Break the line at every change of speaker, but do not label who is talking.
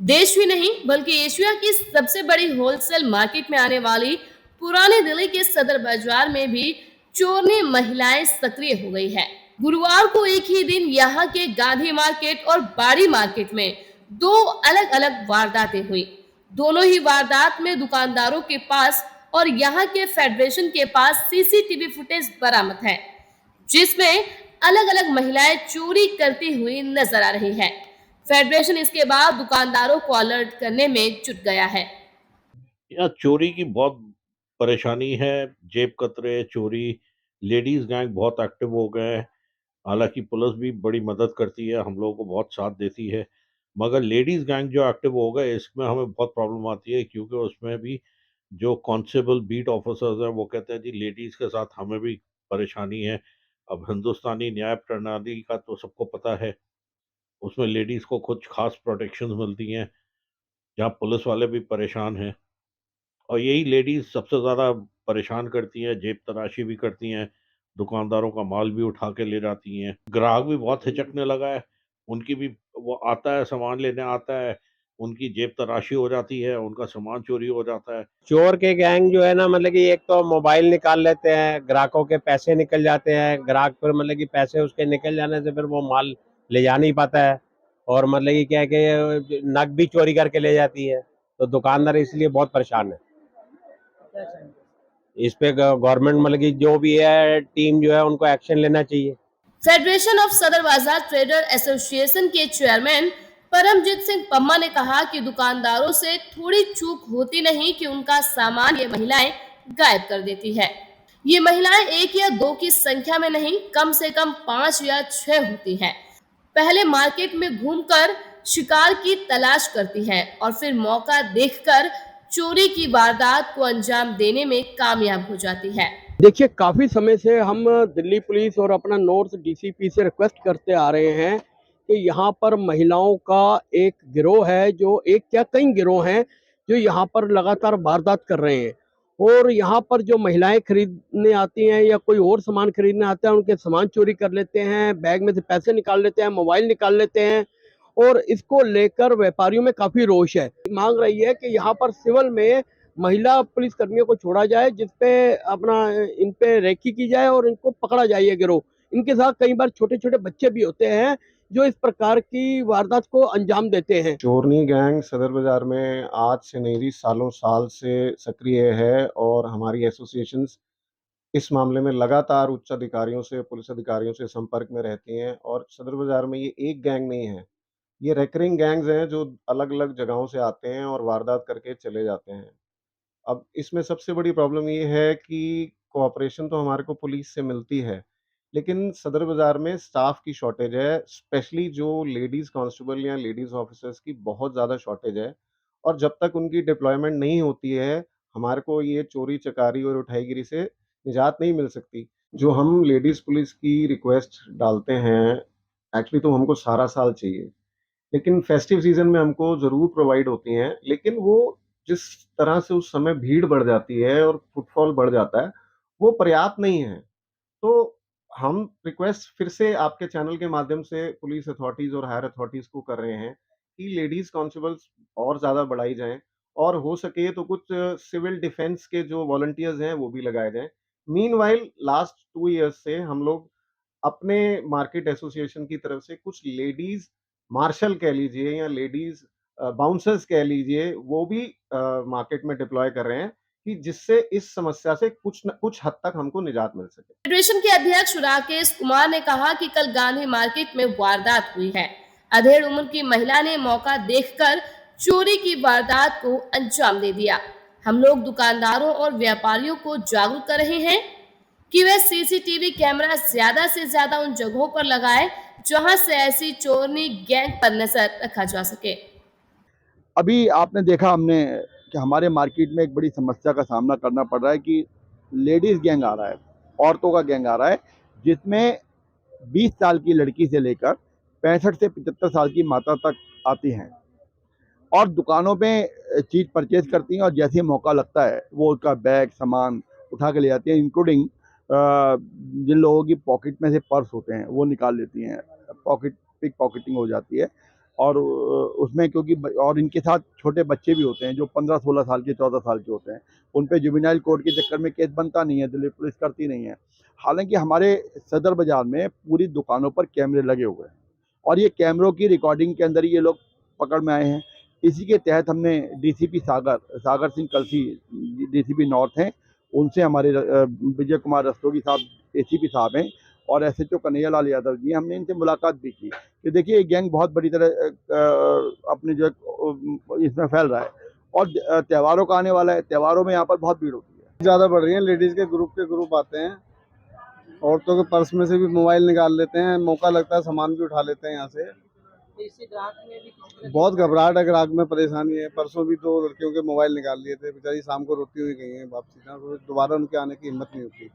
देश ही नहीं बल्कि एशिया की सबसे बड़ी होलसेल मार्केट में आने वाली पुरानी दिल्ली के सदर बाजार में भी चोरनी महिलाएं सक्रिय हो गई है। गुरुवार को एक ही दिन यहाँ के गांधी मार्केट और बाड़ी मार्केट में दो अलग अलग वारदातें हुई। दोनों ही वारदात में दुकानदारों के पास और यहाँ के फेडरेशन के पास सीसीटीवी फुटेज बरामद है, जिसमें अलग अलग महिलाएं चोरी करती हुई नजर आ रही है। फेडरेशन इसके बाद दुकानदारों को अलर्ट करने में जुट गया है।
यहाँ चोरी की बहुत परेशानी है। जेब कतरे, चोरी, लेडीज गैंग बहुत एक्टिव हो गए हैं। हालांकि पुलिस भी बड़ी मदद करती है, हम लोगों को बहुत साथ देती है, मगर लेडीज गैंग जो एक्टिव हो गए इसमें हमें बहुत प्रॉब्लम आती है, क्योंकि उसमें भी जो कांस्टेबल बीट ऑफिसर्स हैं वो कहते हैं जी लेडीज के साथ हमें भी परेशानी है। अब हिंदुस्तानी न्याय प्रणाली का तो सबको पता है, उसमें लेडीज को कुछ खास प्रोटेक्शंस मिलती हैं, जहाँ पुलिस वाले भी परेशान हैं। और यही लेडीज सबसे ज़्यादा परेशान करती हैं, जेब तराशी भी करती हैं, दुकानदारों का माल भी उठा के ले जाती हैं। ग्राहक भी बहुत हिचकने लगा है, उनकी भी वो आता है सामान लेने आता है, उनकी जेब तराशी हो जाती है, उनका सामान चोरी हो जाता है।
चोर के गैंग जो है ना, मतलब कि एक तो मोबाइल निकाल लेते हैं, ग्राहकों के पैसे निकल जाते हैं, ग्राहक फिर मतलब कि पैसे उसके निकल जाने से फिर वो माल ले जा नहीं पाता है। और मतलब कि क्या है कि नग भी चोरी करके ले जाती है, तो दुकानदार इसलिए बहुत परेशान है। इस पे गवर्नमेंट मतलब कि जो भी है टीम जो है उनको एक्शन लेना चाहिए।
फेडरेशन ऑफ सदर बाजार ट्रेडर एसोसिएशन के चेयरमैन परमजीत सिंह पम्मा ने कहा कि दुकानदारों से थोड़ी चूक होती नहीं कि उनका सामान ये महिलाएं गायब कर देती है। ये महिलाएं एक या दो की संख्या में नहीं, कम से कम 5 या 6 होती हैं। पहले मार्केट में घूमकर शिकार की तलाश करती हैं और फिर मौका देखकर चोरी की वारदात को अंजाम देने में कामयाब हो जाती है।
देखिए, काफ़ी समय से हम दिल्ली पुलिस और अपना नॉर्थ डीसीपी से रिक्वेस्ट करते आ रहे हैं कि यहाँ पर महिलाओं का एक गिरोह है, जो एक क्या कई गिरोह हैं जो यहाँ पर लगातार वारदात कर रहे हैं। और यहाँ पर जो महिलाएं खरीदने आती हैं या कोई और सामान खरीदने आते हैं, उनके सामान चोरी कर लेते हैं, बैग में से पैसे निकाल लेते हैं, मोबाइल निकाल लेते हैं। और इसको लेकर व्यापारियों में काफ़ी रोष है। मांग रही है कि यहाँ पर सिविल में महिला पुलिस कर्मियों को छोड़ा जाए, जिसपे अपना इन पे रेकी की जाए और इनको पकड़ा जाए ये गिरोह। इनके साथ कई बार छोटे-छोटे बच्चे भी होते हैं जो इस प्रकार की वारदात को अंजाम देते हैं।
चोरनी गैंग सदर बाजार में आज से नहीं रही, सालों साल से सक्रिय है और हमारी एसोसिएशंस इस मामले में लगातार उच्च अधिकारियों से, पुलिस अधिकारियों से संपर्क में रहती हैं। और सदर बाजार में ये एक गैंग नहीं है, ये रेकरिंग गैंग्स हैं जो अलग-अलग जगहों से आते हैं और वारदात करके चले जाते हैं। अब इसमें सबसे बड़ी प्रॉब्लम ये है कि कोऑपरेशन तो हमारे को पुलिस से मिलती है, लेकिन सदर बाज़ार में स्टाफ की शॉर्टेज है, स्पेशली जो लेडीज़ कांस्टेबल या लेडीज़ ऑफिसर्स की बहुत ज़्यादा शॉर्टेज है। और जब तक उनकी डिप्लॉयमेंट नहीं होती है, हमारे को ये चोरी-चकारी और उठाईगिरी से निजात नहीं मिल सकती। जो हम लेडीज़ पुलिस की रिक्वेस्ट डालते हैं, एक्चुअली तो हमको सारा साल चाहिए, लेकिन फेस्टिव सीज़न में हमको ज़रूर प्रोवाइड होती हैं, लेकिन वो जिस तरह से उस समय भीड़ बढ़ जाती है और फुटफॉल बढ़ जाता है, वो पर्याप्त नहीं है। तो हम रिक्वेस्ट फिर से आपके चैनल के माध्यम से पुलिस अथॉरिटीज़ और हायर अथॉरिटीज़ को कर रहे हैं कि लेडीज़ कांस्टेबल्स और ज़्यादा बढ़ाई जाएँ और हो सके तो कुछ सिविल डिफेंस के जो वॉलंटियर्स हैं, वो भी लगाए जाएँ। मीनव्हाइल लास्ट 2 ईयर्स से हम लोग अपने मार्केट एसोसिएशन की तरफ से कुछ लेडीज़ मार्शल कह लीजिए या लेडीज़ बाउंसर्स कह लीजिए, वो भी मार्केट में डिप्लॉय कर रहे हैं कि जिससे इस समस्या से कुछ न कुछ हद तक हमको निजात मिल सके।
फेडरेशन के अध्यक्ष राकेश कुमार ने कहा कि कल गांधी मार्केट में वारदात हुई है। अधेड़ उम्र की महिला ने मौका देखकर चोरी की वारदात को अंजाम दे दिया। हम लोग दुकानदारों और व्यापारियों को जागरूक कर रहे हैं कि वे सीसीटीवी कैमरा ज्यादा से ज्यादा उन जगहों पर लगाएं जहां से ऐसी चोरनी गैंग पर नजर रखा जा सके।
अभी आपने देखा हमने कि हमारे मार्केट में एक बड़ी समस्या का सामना करना पड़ रहा है कि लेडीज़ गैंग आ रहा है, औरतों का गैंग आ रहा है, जिसमें 20 साल की लड़की से लेकर 65 से 75 साल की माता तक आती हैं और दुकानों पे चीज़ परचेज़ करती हैं और जैसे ही मौका लगता है वो उसका बैग सामान उठा के ले जाती हैं, इंक्लूडिंग जिन लोगों की पॉकेट में से पर्स होते हैं वो निकाल लेती हैं, पिक पॉकेटिंग हो जाती है। और उसमें क्योंकि और इनके साथ छोटे बच्चे भी होते हैं जो 15-16 साल के 14 साल के होते हैं, उन पे जुवेनाइल कोर्ट के चक्कर में केस बनता नहीं है, दिल्ली पुलिस करती नहीं है। हालांकि हमारे सदर बाजार में पूरी दुकानों पर कैमरे लगे हुए हैं और ये कैमरों की रिकॉर्डिंग के अंदर ये लोग पकड़ में आए हैं। इसी के तहत हमने डीसीपी सागर सिंह कलसी, डीसीपी नॉर्थ हैं, उनसे हमारे विजय कुमार रस्तोगी साहब एसीपी साहब हैं और एसएचओ कन्हैया लाल यादव जी, हमने इनसे मुलाकात भी की कि देखिए ये गैंग बहुत बड़ी तरह अपने जो है इसमें फैल रहा है और त्योहारों का आने वाला है, त्योहारों में यहाँ पर बहुत भीड़ होती है।
ज़्यादा बढ़ रही है, लेडीज़ के ग्रुप आते हैं, औरतों के पर्स में से भी मोबाइल निकाल लेते हैं, मौका लगता है सामान भी उठा लेते हैं यहाँ से। बहुत घबराहट है, ग्राहक में परेशानी है। परसों भी 2 लड़कियों के मोबाइल निकाल लिए थे, बेचारी शाम को रोती हुई गई हैं वापसी, दोबारा उनके आने की हिम्मत नहीं होती।